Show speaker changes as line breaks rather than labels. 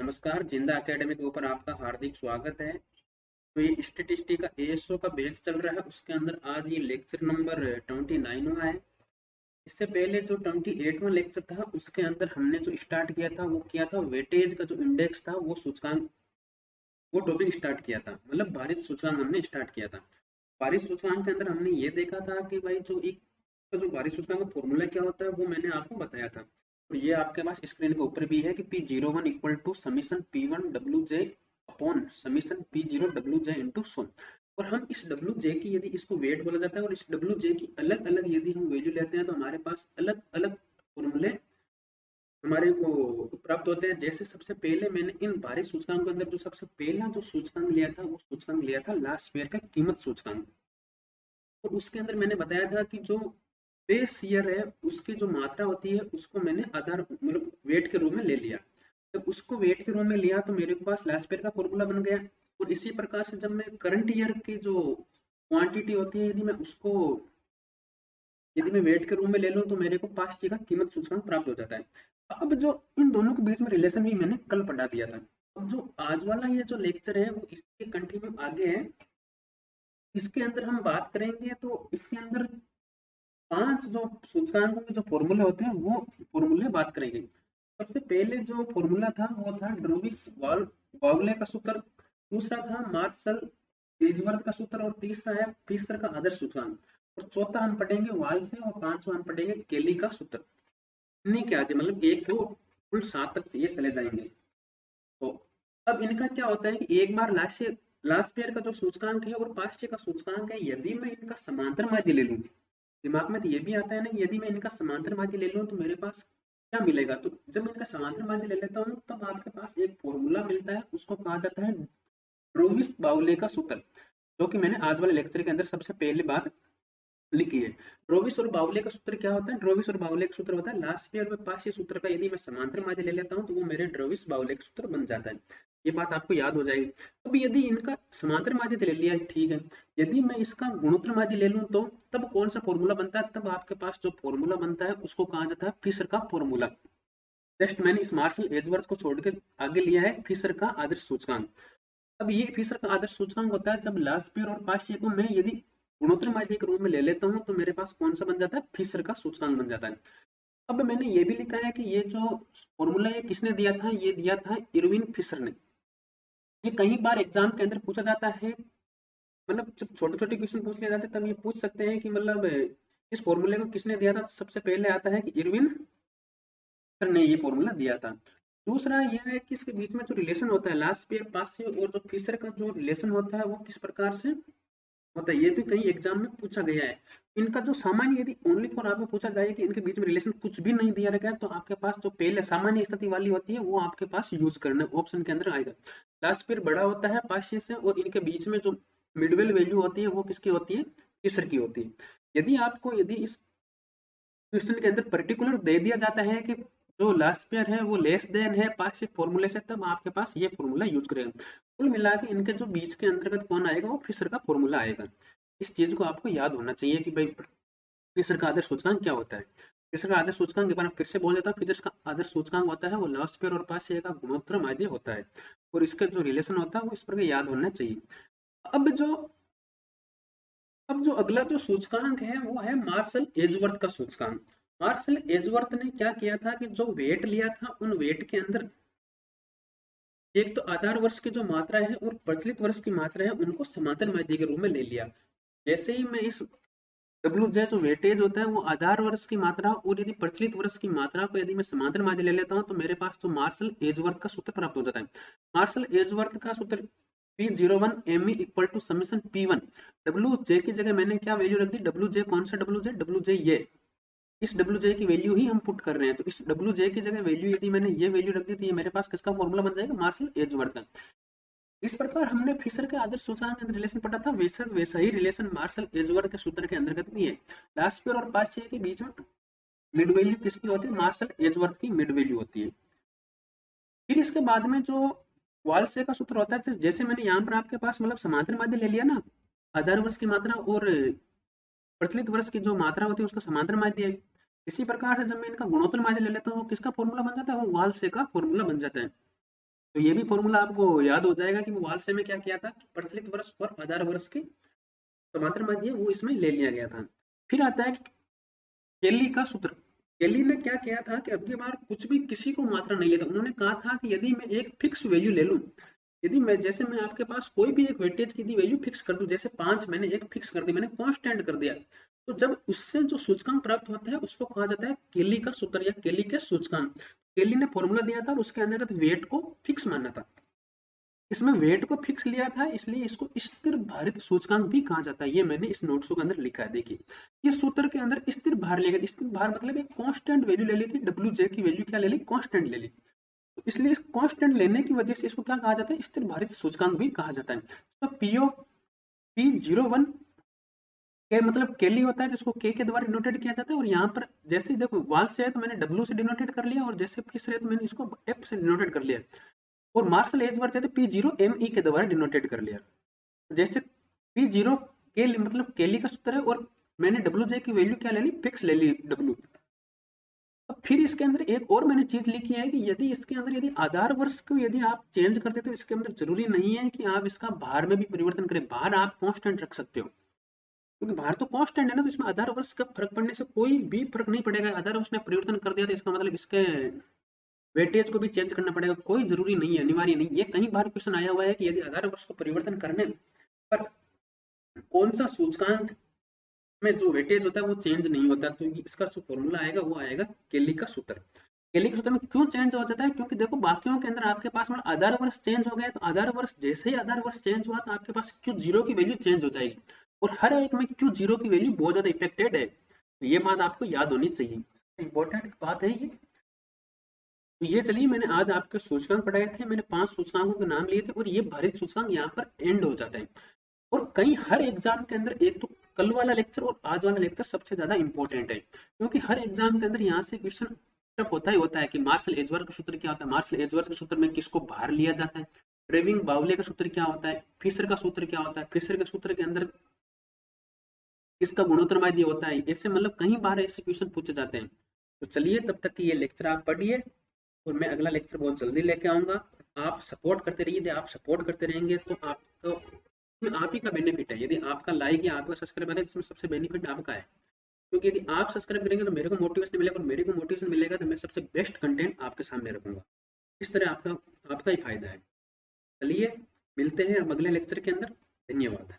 नमस्कार, जिंदा एकेडमी के ऊपर आपका हार्दिक स्वागत है। तो ये स्टेटिस्टिक का एएसओ का बैच चल रहा है, उसके अंदर आज ये लेक्चर नंबर 29 हुआ है। इससे पहले जो 28वां लेक्चर था उसके अंदर हमने जो स्टार्ट किया था वो किया था वेटेज का जो इंडेक्स था वो सूचकांक, वो टॉपिक स्टार्ट किया था, मतलब भारित सूचकांक हमने स्टार्ट किया था। भारित सूचकांक के अंदर हमने ये देखा था कि भाई जो एक तो जो भारित सूचकांक का फॉर्मूला क्या होता है वो मैंने आपको बताया था। तो ये आपके पास स्क्रीन के ऊपर भी है कि P01 equal to summation P1 WJ upon summation P0 WJ into sum. और हम इस WJ की यदि इसको वेट बोला जाता है और इस WJ की अलग अलग यदि हम वैल्यू लेते हैं तो हमारे पास अलग अलग फॉर्मूले हमारे को प्राप्त होते हैं। जैसे सबसे पहले मैंने इन भारित सूचकांक के अंदर जो सबसे पहला जो सूचकांक लिया था वो सूचकांक लिया था लास्ट ईयर का कीमत सूचकांक। और उसके अंदर मैंने बताया था कि जो बेस ईयर है उसकी जो मात्रा होती है उसको मैंने आधार मतलब वेट के रूप में ले लिया। जब उसको वेट के रूप में लिया तो मेरे पास लास्ट ईयर का फॉर्मूला बन गया। और इसी प्रकार से जब मैं करंट ईयर की जो क्वांटिटी होती है यदि मैं वेट के रूप में ले लूं तो मेरे को पास्ट ईयर का कीमत सूचकांक प्राप्त हो जाता है। अब जो इन दोनों के बीच में रिलेशन भी मैंने कल पढ़ा दिया था। अब जो आज वाला ये जो लेक्चर है वो इसके कंटिन्यू आगे है। इसके अंदर हम बात करेंगे तो इसके अंदर 5 जो सूचकांकों के जो फॉर्मूले होते हैं वो फॉर्मूले बात करेंगे। सबसे पहले जो फॉर्मूला था वो था ड्रोविस वावले का सूत्र। दूसरा था मार्शल एजवर्थ का सूत्र और तीसरा है फिशर का आदर्श सूचकांक। और चौथा हम पढ़ेंगे वाल से और पांचवा हम पढ़ेंगे केली का सूत्र। इन्हीं के आगे मतलब एक दो कुल 7 तक ये चले जाएंगे। तो अब इनका क्या होता है कि एक बार लास्ट ईयर का जो सूचकांक है और पास्ट ईयर का सूचकांक है, यदि मैं इनका समांतर माध्य ले लूं, दिमाग में तो ये भी आता है ना कि यदि मैं इनका समांतर माध्य ले लूं तो मेरे पास क्या मिलेगा। तो जब मैं इनका समांतर माध्य ले लेता हूँ तब आपके पास एक फॉर्मूला मिलता है, उसको कहा जाता है ड्रोविस बाउले का सूत्र, जो कि मैंने आज वाले लेक्चर के अंदर सबसे पहले बात लिखी है। ड्रोविस और बाउले का सूत्र क्या होता है? ड्रोविस और बाउले का सूत्र होता है लास्ट ईयर में पास सूत्र का यदि मैं समांतर माध्य ले लेता हूँ तो वो मेरे ड्रोविस बाउले का सूत्र बन जाता है। ये बात आपको याद हो जाएगी। अब यदि इनका समांतर माध्य ले लिया है, ठीक है। यदि मैं इसका गुणोत्तर माध्य ले लूं तो तब कौन सा फॉर्मूला बनता है? तब आपके पास जो फॉर्मूला बनता है उसको कहा जाता है फिशर का फॉर्मूला। जस्ट मैंने इस मार्शल एजवर्थ को छोड़ के आगे लिया है फिशर का आदर्श सूचकांक। अब ये फिशर का आदर्श सूचकांक होता है जब लास्ट ईयर और पास्ट ईयर को मैं यदि गुणोत्तर माध्य के रूप में ले लेता हूं तो मेरे पास कौन सा बन जाता है? फिशर का सूचकांक बन जाता है। अब मैंने ये भी लिखा है कि ये जो फॉर्मूला ये किसने दिया था? ये दिया था इरविन फिशर ने। ये कई बार एग्जाम के अंदर पूछा जाता है, मतलब जब छोटे छोटे क्वेश्चन पूछ लिए जाते हैं तब ये पूछ सकते हैं कि मतलब इस फॉर्मूले को किसने दिया था। तो सबसे पहले आता है कि इरविन फिशर ने ये फॉर्मूला दिया था। दूसरा यह है कि इसके बीच में जो रिलेशन होता है लास्ट ईयर पास से और जो फिशर का जो रिलेशन होता है वो किस प्रकार से होता है, ये भी कई एग्जाम में पूछा गया है। इनका जो सामान्य यदि ओनली फॉर आपको पूछा जाए कि इनके बीच में रिलेशन कुछ भी नहीं दिया गया तो आपके पास जो पहले सामान्य स्थिति वाली होती है वो आपके पास यूज करना ऑप्शन के अंदर आएगा। लास्ट ईयर बड़ा होता है पास से और इनके बीच में जो मिडवेल वैल्यू होती है वो किसकी होती है? फिशर की होती है। यदि इस क्वेश्चन के अंदर पर्टिकुलर दे दिया जाता है कि जो लास्ट पेयर है वो लेस देन है पास से फॉर्मूले से, तब आपके पास ये फॉर्मूला यूज करेगा। कुल मिला के इनके जो बीच के अंतर्गत कौन आएगा? वो फिशर का फॉर्मूला आएगा। इस चीज को आपको याद होना चाहिए कि भाई फिशर का आदर्श सूचकांक क्या होता है। फिशर का आदर्श सूचकांक एक बार फिर से बोल देता हूँ। फिशर का आदर्श सूचकांक होता है वो लास्ट पेयर और पास का गुणोत्तर माध्य होता है। और इसका जो रिलेशन होता है वो इस पर याद होना चाहिए। अब जो अब जो अगला जो सूचकांक है वो है मार्शल एजवर्थ का सूचकांक। मार्शल एजवर्थ ने क्या किया था कि जो वेट लिया था उन वेट के अंदर एक तो आधार वर्ष की जो मात्रा है और प्रचलित वर्ष की मात्रा है उनको समांतर माध्य के रूप में ले लिया। जैसे ही मैं इस डब्ल्यू जे जो वेटेज होता है वो आधार वर्ष की मात्रा और यदि प्रचलित वर्ष की मात्रा को यदि मैं समांतर माध्य ले लेता हूँ तो मेरे पास जो मार्शल एजवर्थ का सूत्र प्राप्त हो जाता है। मार्शल एजवर्थ का सूत्र P01 ME equal to summation P1 W J की जगह मैंने क्या वैल्यू रख दी? डब्ल्यू जे कौन सा डब्ल्यू जे ये इस डब्ल्यू जे की वैल्यू ही हम पुट कर रहे हैं। तो इस डब्ल्यू जे की जगह वैल्यू यदि मैंने ये वैल्यू रख दी तो ये मेरे पास किसका फॉर्मूला बन जाएगा? मार्शल एजवर्थ का। इस प्रकार हमने फिशर के आदर्श सूचकांक के अंदर रिलेशन पढ़ा था, वैसा ही रिलेशन मार्शल एजवर्थ के सूत्र के अंतर्गत भी है। लास्ट ईयर और पास्ट ईयर के बीच में मिड वैल्यू किसकी होती है? मार्शल एजवर्थ की मिड वैल्यू होती है। फिर इसके बाद में जो वाल्से का सूत्र होता है, जैसे मैंने यहाँ पर आपके पास मतलब समांतर माध्य ले लिया ना, आधार वर्ष की मात्रा और प्रचलित वर्ष की जो मात्रा होती है उसका समांतर माध्य है। इसी प्रकार से जब मैं इनका गुणोत्तर माध्य ले लेता हूँ किसका फॉर्मूला बन जाता है? वो वाल्से का फॉर्मूला बन जाता है। तो ये भी फॉर्मूला आपको याद हो जाएगा कि वो वालसे में क्या किया था, प्रचलित वर्ष और आधार वर्ष के समांतर माध्य वो इसमें ले लिया गया था। फिर आता है केली का सूत्र। केली ने क्या किया था कि अब की बार कुछ भी किसी को मात्रा नहीं लेता, उन्होंने कहा था कि यदि मैं एक फिक्स वैल्यू ले लूं, यदि मैं जैसे मैं आपके पास कोई भी एक वेटेज की दी वैल्यू फिक्स कर दूं, जैसे 5 मैंने एक फिक्स कर दी, मैंने कांस्टेंट कर दिया, तो जब उससे जो सूचकांक प्राप्त होता है उसको कहा जाता है केली का सूत्र या केली के सूचकांक। केली ने फॉर्मूला दिया था और उसके अंतर्गत वेट को फिक्स माना था। इसमें वेट को फिक्स लिया था, इसलिए इसको स्थिर भारित सूचकांक भी कहा जाता है। ये मैंने इस नोट्स के अंदर लिखा है, देखिए ये सूत्र के अंदर स्थिर भार लिया गया। स्थिर भार मतलब एक कांस्टेंट वैल्यू ले ली थी, डब्ल्यू जे की वैल्यू क्या ले ली, कांस्टेंट ले ली। तो इसलिए इस कांस्टेंट लेने की वजह से इसको क्या कहा जाता है, स्थिर भारित सूचकांक भी कहा जाता है। तो पीओ P01 के मतलब केली होता है जिसको के द्वारा डिनोटेड किया जाता है, और यहाँ पर जैसे ही देखो वाल से है तो मैंने डब्ल्यू से डिनोटेड कर लिया, और जैसे फिश है तो मैंने इसको एफ से डिनोटेड कर लिया, और मार्शल एज वर्थ है तो P0ME के द्वारा डिनोटेड कर लिया। जैसे P0 के मतलब केली का सूत्र है, और मैंने डब्ल्यू जे की वैल्यू क्या ले ली, फिक्स ले ली डब्ल्यू। अब फिर इसके अंदर एक और मैंने चीज लिखी है कि यदि इसके अंदर यदि आधार वर्ष को यदि आप चेंज करते तो इसके अंदर जरूरी नहीं है कि आप इसका भार में भी परिवर्तन करें, भार आप कांस्टेंट रख सकते हो, क्योंकि भार तो कांस्टेंट है ना, तो इसमें आधार वर्ष का फर्क पड़ने से कोई भी फर्क नहीं पड़ेगा। आधार वर्ष ने परिवर्तन कर दिया तो इसका मतलब इसके वेटेज को भी चेंज करना पड़ेगा, कोई जरूरी नहीं है, अनिवार्य नहीं। ये कई बार क्वेश्चन आया हुआ है कि यदि आधार वर्ष को परिवर्तन करने पर कौन सा सूचकांक में जो वेटेज होता है वो चेंज नहीं होता, तो इसका जो फॉर्मूला आएगा वो आएगा केली का सूत्र। केली के सूत्र में क्यों चेंज हो जाता है, क्योंकि देखो बाकियों के अंदर आपके पास मतलब आधार वर्ष चेंज हो गया, तो आधार वर्ष जैसे ही आधार वर्ष चेंज हुआ तो आपके पास Q0 की वैल्यू चेंज हो जाएगी, और हर एक में Q0 की वैल्यू बहुत ज्यादा इफेक्टेड है। तो ये बात आपको याद होनी चाहिए, इंपॉर्टेंट बात है ये। तो ये चलिए मैंने आज आपके सूचकांक पढ़ाए थे, मैंने 5 सूचकांकों के नाम लिए थे, और ये भारित सूचकांक यहाँ पर एंड हो जाता है। और कई हर एग्जाम के अंदर एक तो कल वाला लेक्चर और आज वाला लेक्चर सबसे ज्यादा इंपॉर्टेंट है, क्योंकि हर एग्जाम के अंदर यहाँ से क्वेश्चन होता ही होता है कि मार्शल एजवर्थ का सूत्र क्या होता है, मार्शल एजवर्थ के सूत्र में किसको भार लिया जाता है, ट्रेविंग बाउले का सूत्र क्या होता है, फिशर का सूत्र क्या होता है, फिशर के सूत्र के अंदर किसका गुणोत्तर माध्य होता है, ऐसे मतलब कई बार ऐसे क्वेश्चन पूछे जाते हैं। तो चलिए तब तक कि ये लेक्चर आप पढ़िए, और मैं अगला लेक्चर बहुत जल्दी लेके आऊंगा। आप सपोर्ट करते रहिए, यदि आप सपोर्ट करते रहेंगे तो आपको आप ही का बेनिफिट है। यदि आपका लाइक या आपका सब्सक्राइब है जिसमें सबसे बेनिफिट आपका है, क्योंकि यदि आप सब्सक्राइब करेंगे तो मेरे को मोटिवेशन मिलेगा, और मेरे को मोटिवेशन मिलेगा तो मैं सबसे बेस्ट कंटेंट आपके सामने रखूंगा। इस तरह आपका आपका ही फायदा है। चलिए मिलते हैं अब अगले लेक्चर के अंदर। धन्यवाद।